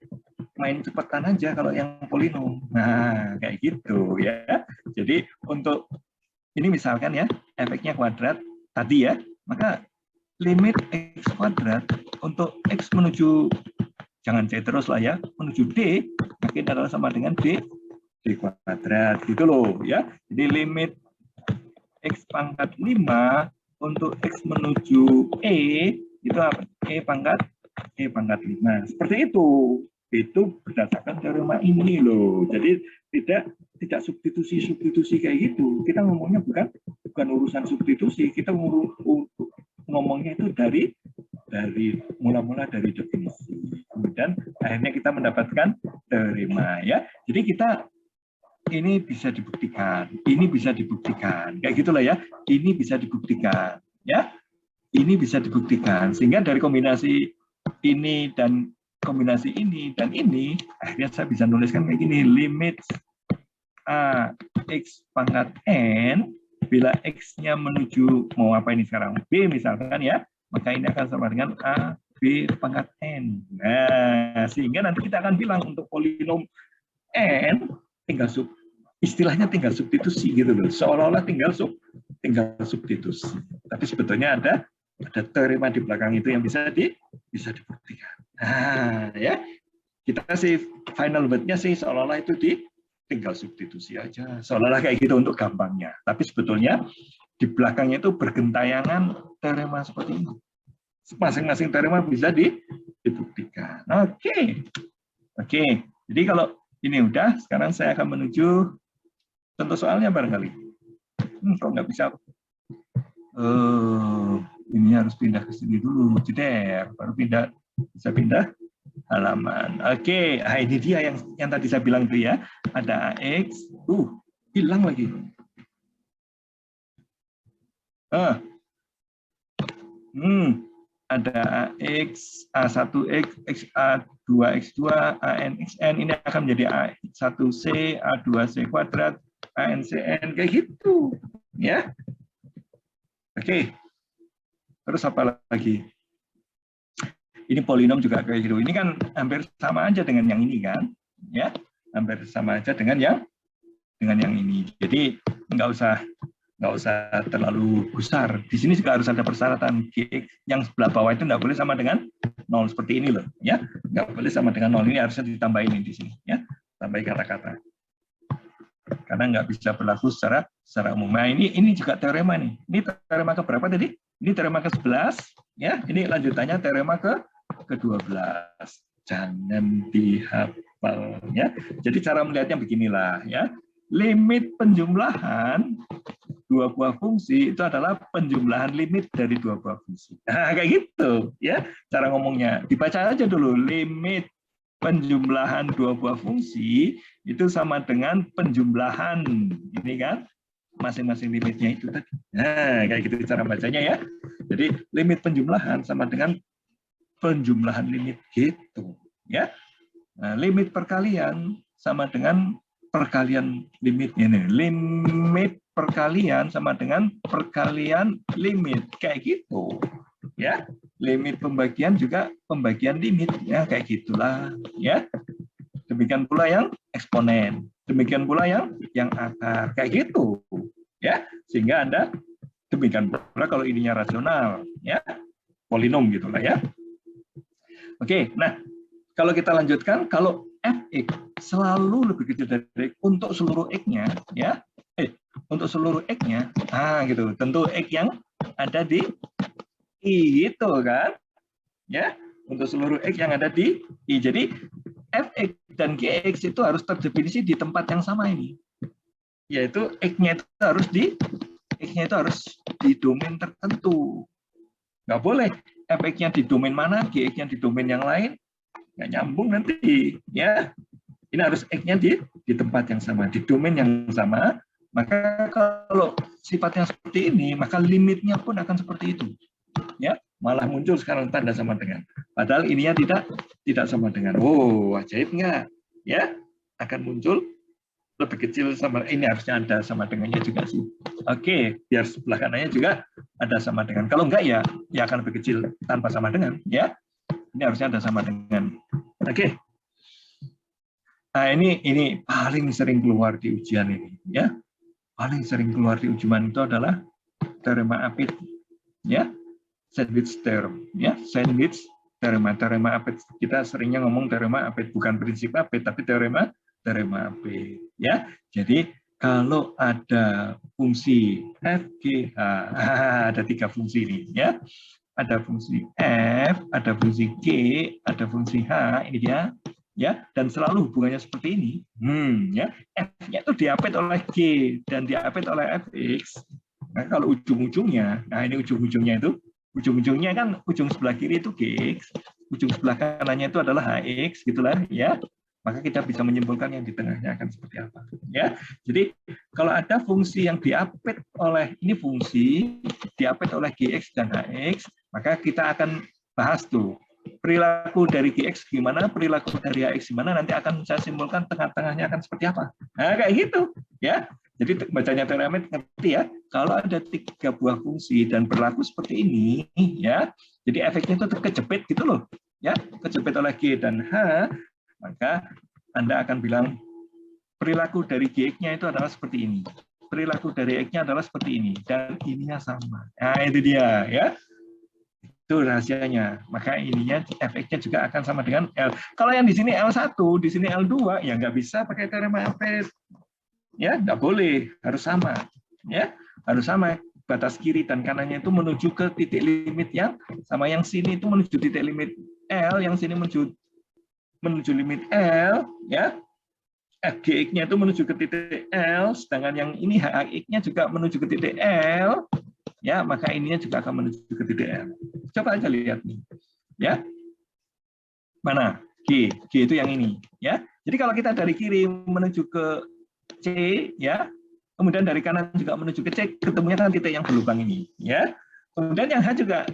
main cepetan aja kalau yang polinom. Nah, kayak gitu ya. Jadi untuk ini misalkan ya, efeknya kuadrat tadi ya, maka limit x kuadrat untuk x menuju, jangan c terus lah ya, menuju d, maka adalah sama dengan d kuadrat gitu loh ya. Jadi limit x pangkat 5 untuk x menuju e itu apa? E pangkat 5. Seperti itu berdasarkan teorema ini loh. Jadi tidak substitusi kayak gitu. Kita ngomongnya bukan urusan substitusi, kita ngomongnya itu dari mula-mula dari definisi. Kemudian akhirnya kita mendapatkan teorema ya. Jadi kita ini bisa dibuktikan, kayak gitulah ya. Ini bisa dibuktikan, ya. Ini bisa dibuktikan sehingga dari kombinasi ini dan kombinasi ini dan ini, akhirnya saya bisa nuliskan kayak gini, limit a x pangkat n bila x-nya menuju mau apa ini sekarang b misalkan ya, maka ini akan sama dengan a b pangkat n. Nah, sehingga nanti kita akan bilang untuk polinom n tinggal istilahnya tinggal substitusi gitu loh, seolah-olah tinggal substitusi, tapi sebetulnya ada teorema di belakang itu yang bisa dibuktikan. Nah, ya, kita sih final word-nya sih seolah-olah itu tinggal substitusi aja, seolah-olah kayak gitu untuk gampangnya. Tapi sebetulnya di belakangnya itu bergentayangan teorema seperti ini. Masing-masing teorema bisa dibuktikan. Oke. Jadi kalau ini udah, sekarang saya akan menuju contoh soalnya barangkali. Kok nggak bisa? Ini harus pindah ke sini dulu, jeder, baru bisa pindah halaman. Oke, nah ini dia yang tadi saya bilang itu ya, ada AX, hilang lagi. Ada AX, A1X, A2X2, ANXN, ini akan menjadi A1C, A2C kuadrat, ANCN, kayak gitu. Ya. Oke. Terus apa lagi? Ini polinom juga kayak gitu. Ini kan hampir sama aja dengan yang ini kan, ya, hampir sama aja dengan yang ini. Jadi nggak usah terlalu besar. Di sini juga harus ada persyaratan gx yang sebelah bawah itu nggak boleh sama dengan 0 seperti ini loh, ya, nggak boleh sama dengan 0. Ini harusnya ditambahin di sini, ya, tambahin kata-kata. Karena nggak bisa berlaku secara umum. Nah, ini juga teorema nih. Ini teorema ke berapa tadi? Ini teorema ke-11, ya. Ini lanjutannya teorema ke-12. Jangan dihafal, ya. Jadi cara melihatnya beginilah, ya. Limit penjumlahan dua buah fungsi itu adalah penjumlahan limit dari dua buah fungsi. Nah, kayak gitu ya cara ngomongnya. Dibaca aja dulu, limit penjumlahan dua buah fungsi itu sama dengan penjumlahan ini kan masing-masing limitnya itu tadi. Nah, kayak gitu cara bacanya ya. Jadi limit penjumlahan sama dengan penjumlahan limit gitu ya. Nah, limit perkalian sama dengan perkalian limitnya nih. Limit perkalian sama dengan perkalian limit kayak gitu ya. Limit pembagian juga pembagian limit ya kayak gitulah ya. Demikian pula yang eksponen, demikian pula yang akar kayak gitu ya. Sehingga Anda demikian pula kalau ininya rasional ya, polinom gitulah ya. Oke, nah kalau kita lanjutkan, kalau fx selalu lebih kecil dari x untuk seluruh x-nya, ya, untuk seluruh x-nya, gitu. Tentu x yang ada di i gitu kan, ya, untuk seluruh x yang ada di i. Jadi fx dan gx itu harus terdefinisi di tempat yang sama ini, yaitu x-nya itu harus di domain tertentu. Nggak boleh fx-nya di domain mana, gx-nya di domain yang lain. Nggak nyambung nanti ya. Ini harus x-nya di tempat yang sama, di domain yang sama. Maka kalau sifatnya seperti ini, maka limitnya pun akan seperti itu ya. Malah muncul sekarang tanda sama dengan, padahal ininya tidak sama dengan. Oh, ajaib nggak ya, akan muncul lebih kecil sama ini, harusnya ada sama dengannya juga sih. Oke, biar sebelah kanannya juga ada sama dengan. Kalau enggak ya akan lebih kecil tanpa sama dengan ya. Ini harusnya ada sama dengan. Oke. Nah, ini paling sering keluar di ujian ini ya. Paling sering keluar di ujian itu adalah teorema Apit ya. Sandwich theorem ya. Sandwich teorema Apit. Kita seringnya ngomong teorema Apit, bukan prinsip Apit tapi teorema Apit ya. Jadi kalau ada fungsi f, g, h, ada 3 fungsi ini ya. Ada fungsi f, ada fungsi g, ada fungsi h, ini dia, ya, dan selalu hubungannya seperti ini. Ya, f-nya itu diapit oleh g dan diapit oleh fx. Nah, kalau ujung-ujungnya, nah ini ujung-ujungnya itu, ujung-ujungnya kan ujung sebelah kiri itu gx, ujung sebelah kanannya itu adalah hx, gitulah, ya. Maka kita bisa menyimpulkan yang di tengahnya akan seperti apa, ya. Jadi kalau ada fungsi yang diapit oleh ini fungsi diapit oleh gx dan hx, maka kita akan bahas tuh perilaku dari gx gimana, perilaku dari hx gimana, nanti akan saya simpulkan tengah-tengahnya akan seperti apa. Nah, kayak gitu, ya. Jadi bacanya teorema ngerti ya. Kalau ada 3 buah fungsi dan berlaku seperti ini, ya. Jadi efeknya itu terkejepit gitu loh, ya, kejepit oleh g dan h. Maka Anda akan bilang perilaku dari gx-nya itu adalah seperti ini. Perilaku dari x-nya adalah seperti ini. Dan ininya sama. Nah, itu dia. Ya. Itu rahasianya. Maka ininya fx-nya juga akan sama dengan L. Kalau yang di sini L1, di sini L2, ya nggak bisa pakai teorema Apit. Ya, nggak boleh. Harus sama. Ya, harus sama. Batas kiri dan kanannya itu menuju ke titik limit yang sama. Yang sini itu menuju titik limit L, yang sini menuju limit L, ya, gx-nya itu menuju ke titik L, sedangkan yang ini hx-nya juga menuju ke titik L, ya, maka ininya juga akan menuju ke titik L. Coba aja lihat nih, ya, mana g itu yang ini, ya. Jadi kalau kita dari kiri menuju ke C, ya, kemudian dari kanan juga menuju ke C, ketemunya kan titik yang berlubang ini, ya. Kemudian yang H juga,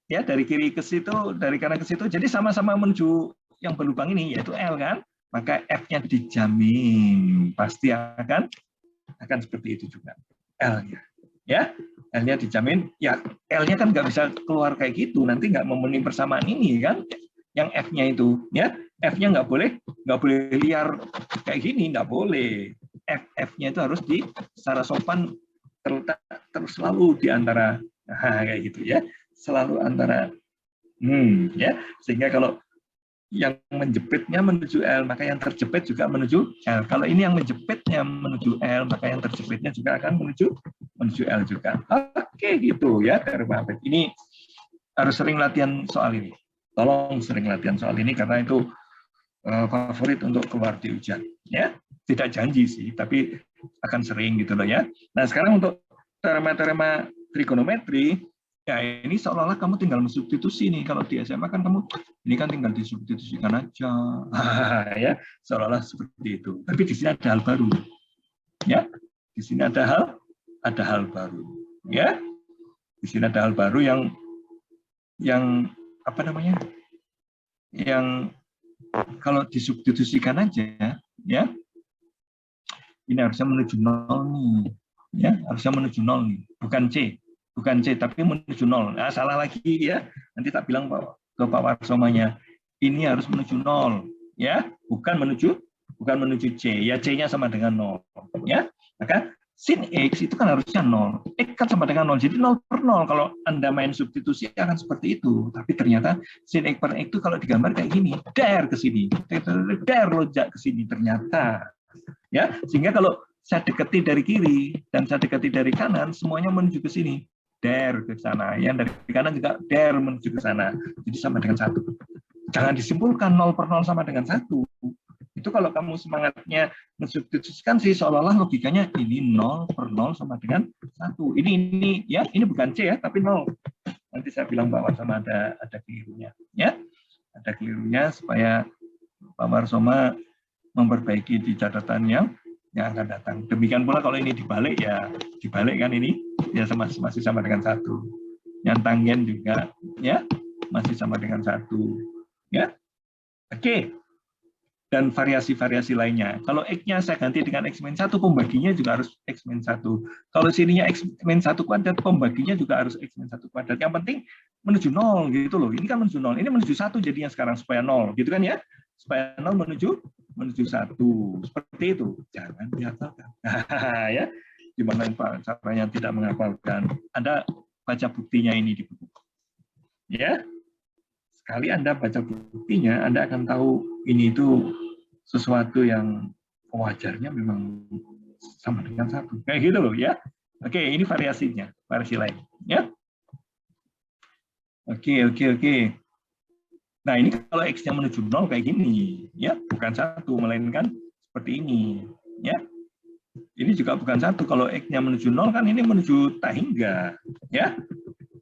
ya, dari kiri ke situ, dari kanan ke situ, jadi sama-sama menuju yang berlubang ini, yaitu L kan, maka F-nya dijamin pasti akan seperti itu juga L-nya, ya, L-nya dijamin, ya, L-nya kan nggak bisa keluar kayak gitu, nanti nggak memenuhi persamaan ini kan, yang F-nya itu, ya, F-nya nggak boleh liar kayak gini, nggak boleh, F-nya itu harus secara sopan terletak terus selalu di antara, kayak gitu ya, selalu antara, ya, sehingga kalau yang menjepitnya menuju L, maka yang terjepit juga menuju L. Kalau ini yang menjepitnya menuju L, maka yang terjepitnya juga akan menuju L juga. Oke, gitu ya, teorema Apit. Ini harus sering latihan soal ini. Tolong sering latihan soal ini karena itu favorit untuk keluar di ujian. Ya, tidak janji sih, tapi akan sering gitu loh ya. Nah, sekarang untuk teorema-teorema trigonometri, ya ini seolah-olah kamu tinggal mensubstitusi nih. Kalau di SMA kan kamu ini kan tinggal disubstitusikan aja. Ya, seolah-olah seperti itu. Tapi di sini ada hal baru. Ya. Di sini ada hal baru. Ya. Di sini ada hal baru yang apa namanya? Yang kalau disubstitusikan aja, ya. Ini harusnya menuju 0 nih. Ya, harusnya menuju 0 nih. Bukan C, tapi menuju 0. Nah, salah lagi ya. Nanti tak bilang ke Pak Warsomanya, ini harus menuju 0, ya. Bukan menuju C. Ya, C-nya sama dengan 0, ya. Maka sin X itu kan harusnya 0. X kan sama dengan 0. Jadi 0 per 0. Kalau Anda main substitusi akan seperti itu. Tapi ternyata sin X per X itu kalau digambar kayak gini, der ke sini. Der lonjak ke sini ternyata. Ya, sehingga kalau saya dekati dari kiri dan saya dekati dari kanan, semuanya menuju ke sini, der ke sana. Yang dari kanan juga der menuju ke sana. Jadi sama dengan 1. Jangan disimpulkan 0 per 0 sama dengan 1. Itu kalau kamu semangatnya mensubstitusikan sih seolah-olah logikanya ini 0 per 0 sama dengan 1. Ini ya, ini bukan C ya, tapi 0. Nanti saya bilang bahwa sama ada kelirunya, ya. Ada kelirunya supaya Pak Warsoma memperbaiki di catatan yang akan datang. Demikian pula kalau ini dibalik ya dibalik kan ini ya masih sama dengan 1. Yang tanggen juga ya masih sama dengan 1. Ya. Oke. Dan variasi-variasi lainnya. Kalau X-nya saya ganti dengan X-1, pembaginya juga harus X-1. Kalau sininya X-1 kuadrat, pembaginya juga harus X-1 kuadrat. Yang penting menuju 0 gitu loh. Ini kan menuju 0. Ini menuju 1 jadinya sekarang supaya 0 gitu kan ya. Supaya 0 menuju 1. Seperti itu. Jangan dihafalkan. Ya. Gimana Pak caranya tidak menghafalkan? Anda baca buktinya ini di buku. Ya. Sekali Anda baca buktinya, Anda akan tahu ini itu sesuatu yang wajarnya memang sama dengan 1. Kayak gitu loh ya. Oke, ini variasinya, variasi lain. Ya. Oke. Nah, ini kalau X-nya menuju 0 kayak gini, ya, bukan 1, melainkan seperti ini, ya. Ini juga bukan 1, kalau X-nya menuju 0 kan ini menuju tak hingga, ya.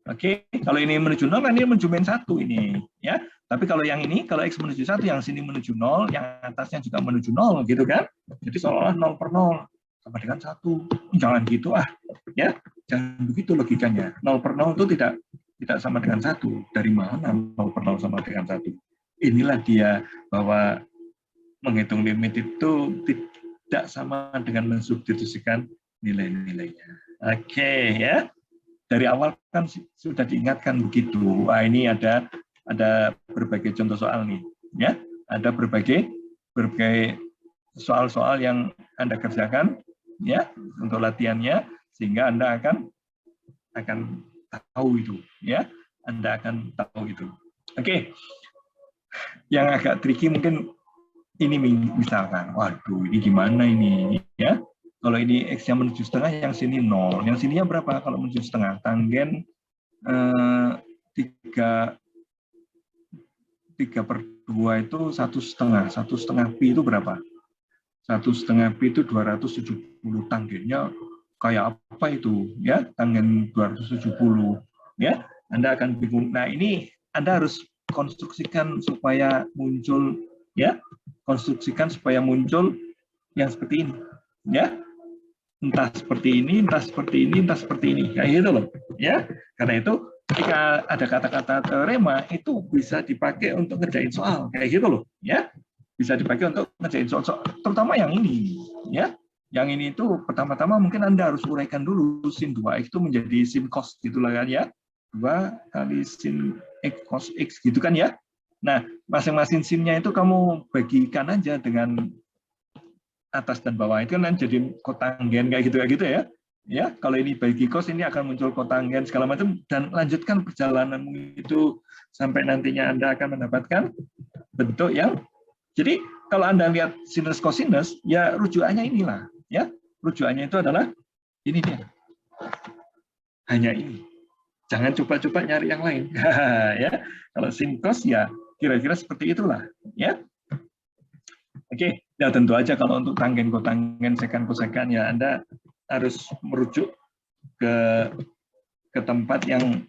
Oke, kalau ini menuju 0 kan ini menuju min 1 ini, ya. Tapi kalau yang ini, kalau X menuju 1, yang sini menuju 0, yang atasnya juga menuju 0, gitu kan. Jadi seolah-olah 0 per 0 sama dengan 1. Jangan gitu ya. Jangan begitu logikanya. 0 per 0 itu tidak sama dengan 1. Dari mana 0 per 0 sama dengan 1? Inilah dia bahwa menghitung limit itu tidak sama dengan mensubstitusikan nilai-nilainya. Oke, ya. Dari awal kan sudah diingatkan begitu. Wah, ini ada berbagai contoh soal nih, ya. Ada berbagai soal-soal yang Anda kerjakan, ya, untuk latihannya, sehingga Anda akan tahu itu, ya. Anda akan tahu itu. Oke. Yang agak tricky mungkin ini misalkan, waduh, ini gimana ini, ya. Kalau ini X-nya menuju setengah, yang sini 0. Yang sininya berapa kalau menuju setengah? Tanggen 3 per 2 itu 1,5. 1,5 pi itu berapa? 1,5 pi itu 270. Tanggennya kayak apa itu? Ya, tanggen 270. Ya, Anda akan bingung. Nah, ini Anda harus konstruksikan supaya muncul, ya. Konstruksikan supaya muncul yang seperti ini. Ya. Entah seperti ini, entah seperti ini, entah seperti ini. Kayak gitu loh, ya. Karena itu ketika ada kata-kata teorema itu bisa dipakai untuk ngerjain soal, kayak gitu loh, ya. Bisa dipakai untuk ngerjain soal, terutama yang ini, ya. Yang ini itu pertama-tama mungkin Anda harus uraikan dulu sin 2x itu menjadi sin cos gitulah kan ya. 2 kali sin x cos x gitu kan ya. Nah, masing-masing sinnya itu kamu bagikan aja dengan atas dan bawah, itu kan jadi kotanggen kayak gitu ya. Ya, kalau ini bagi cos ini akan muncul kotanggen segala macam, dan lanjutkan perjalananmu itu sampai nantinya Anda akan mendapatkan bentuk yang, jadi kalau Anda lihat sinus cosinus ya rujukannya inilah, ya. Rujukannya itu adalah ini dia. Hanya ini. Jangan coba-coba nyari yang lain. Ya. Kalau sin cos ya kira-kira seperti itulah, ya. Oke. Ya tentu aja kalau untuk tanggen kotangen sekan kosekan ya Anda harus merujuk ke tempat yang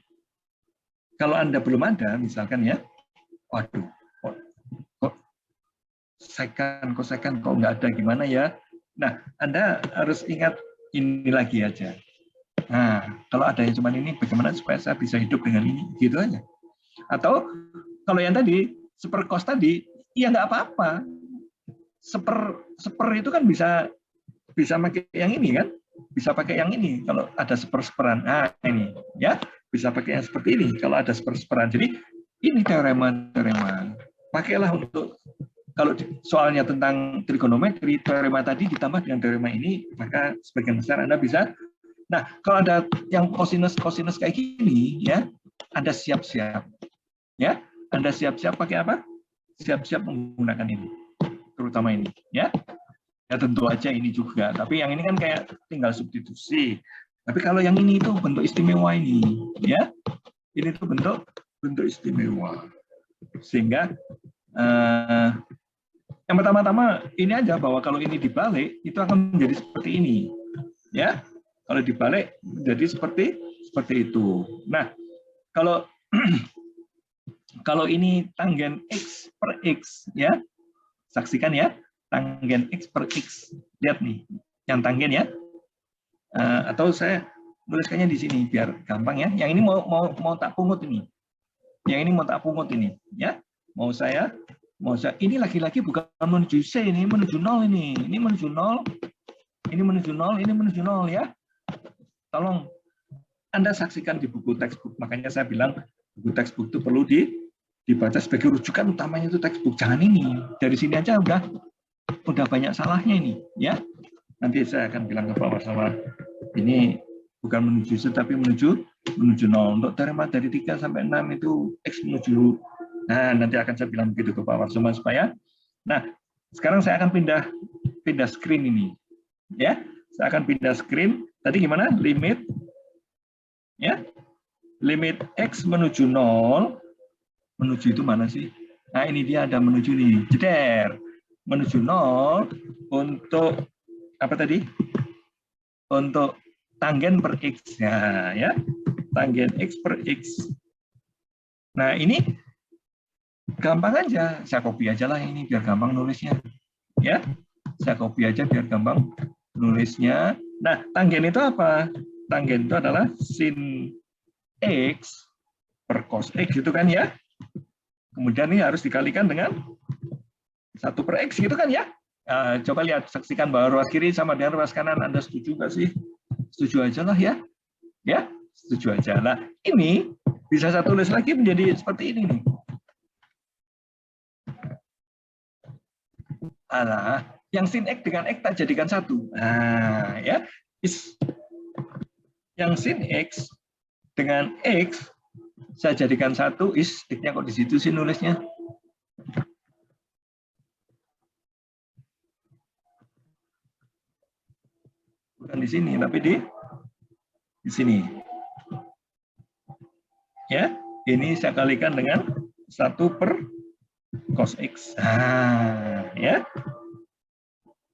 kalau Anda belum ada misalkan ya, waduh, kok sekan kosekan kok nggak ada gimana ya? Nah, Anda harus ingat ini lagi aja. Nah, kalau ada yang cuma ini, bagaimana supaya saya bisa hidup dengan ini? Gitu aja. Atau kalau yang tadi, seperkos tadi, ya nggak apa-apa. Seper itu kan bisa pakai yang ini kan? Bisa pakai yang ini. Kalau ada seper-seperan, nah ini ya bisa pakai yang seperti ini. Kalau ada seper-seperan, jadi ini teorema. Pakailah untuk kalau soalnya tentang trigonometri, teorema tadi ditambah dengan teorema ini, maka sebagian besar Anda bisa. Nah, kalau ada yang kosinus kayak gini, ya, Anda siap-siap, ya, Anda siap-siap pakai apa? Siap-siap menggunakan ini, terutama ini, ya. Ya tentu aja ini juga, tapi yang ini kan kayak tinggal substitusi. Tapi kalau yang ini itu bentuk istimewa ini, ya, ini tuh bentuk istimewa, sehingga yang pertama-tama ini aja bahwa kalau ini dibalik itu akan menjadi seperti ini, ya. Kalau dibalik menjadi seperti itu. Nah, kalau kalau ini tanggen x per x, ya, saksikan ya, tanggen x per x. Lihat nih, yang tanggen ya. Atau saya tuliskannya di sini biar gampang ya. Yang ini mau tak pungut ini. Yang ini mau tak pungut ini, ya. Mau saya ini lagi-lagi bukan menuju C, ini menuju 0 ini. Ini menuju 0. Ini menuju 0, ini menuju 0 ya. Tolong Anda saksikan di buku textbook. Makanya saya bilang buku textbook itu perlu dibaca sebagai rujukan utamanya itu textbook. Jangan ini. Dari sini aja udah banyak salahnya ini, ya. Nanti saya akan bilang ke Pak Warsama, ini bukan menuju C tapi menuju 0. Untuk teorema dari 3 sampai 6 itu X menuju. Nah, nanti akan saya bilang begitu ke Pak Warsama supaya. Nah, sekarang saya akan pindah screen ini. Ya, saya akan pindah screen. Tadi gimana? Limit ya. Limit X menuju 0. Menuju itu mana sih? Nah, ini dia ada menuju nih. Jeder. Menuju 0 untuk apa tadi? Untuk tanggen per X ya. Tanggen X per X. Nah, ini gampang aja. Saya copy aja lah ini biar gampang nulisnya. Ya. Saya copy aja biar gampang nulisnya. Nah, tanggen itu apa? Tanggen itu adalah sin X per cos X gitu kan ya. Kemudian ini harus dikalikan dengan 1 per X gitu kan ya. Coba lihat, saksikan bahwa ruas kiri sama dengan ruas kanan. Anda setuju nggak sih? Setuju aja lah ya. Ya, setuju aja lah. Ini bisa saya tulis lagi menjadi seperti ini nih. Alah, yang sin X dengan X tak jadikan satu. Nah, ya. Yang sin X dengan X saya jadikan satu, X-nya kok di situ sih nulisnya? Bukan di sini, tapi di sini. Ya, ini saya kalikan dengan 1 per cos X. Nah, ya.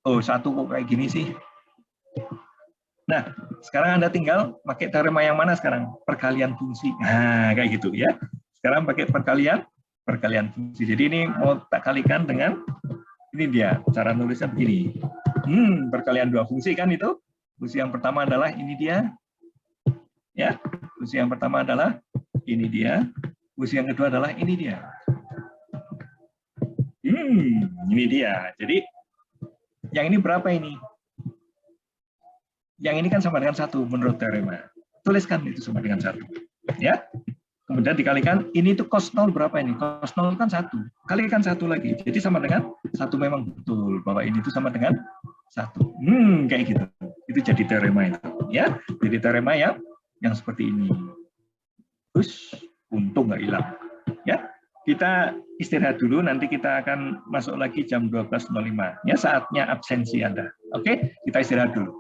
Oh, 1 kok kayak gini sih? Nah, sekarang Anda tinggal pakai teorema yang mana sekarang? Perkalian fungsi. Nah, kayak gitu ya. Sekarang pakai perkalian fungsi. Jadi ini mau tak kalikan dengan, ini dia, cara nulisnya begini. Perkalian 2 fungsi kan itu. Fungsi yang pertama adalah ini dia. Ya, fungsi yang pertama adalah ini dia. Fungsi yang kedua adalah ini dia. Ini dia. Jadi, yang ini berapa ini? Yang ini kan sama dengan 1 menurut teorema. Tuliskan itu sama dengan 1. Ya. Kemudian dikalikan, ini tuh cos 0 berapa ini? Cos 0 kan 1. Kalikan 1 lagi. Jadi sama dengan 1 memang betul. Bahwa ini tuh sama dengan 1. Kayak gitu. Itu jadi teorema itu. Ya. Jadi teorema yang seperti ini. Terus, untung nggak hilang. Ya. Kita istirahat dulu, nanti kita akan masuk lagi jam 12.05. Ya, saatnya absensi Anda. Oke, kita istirahat dulu.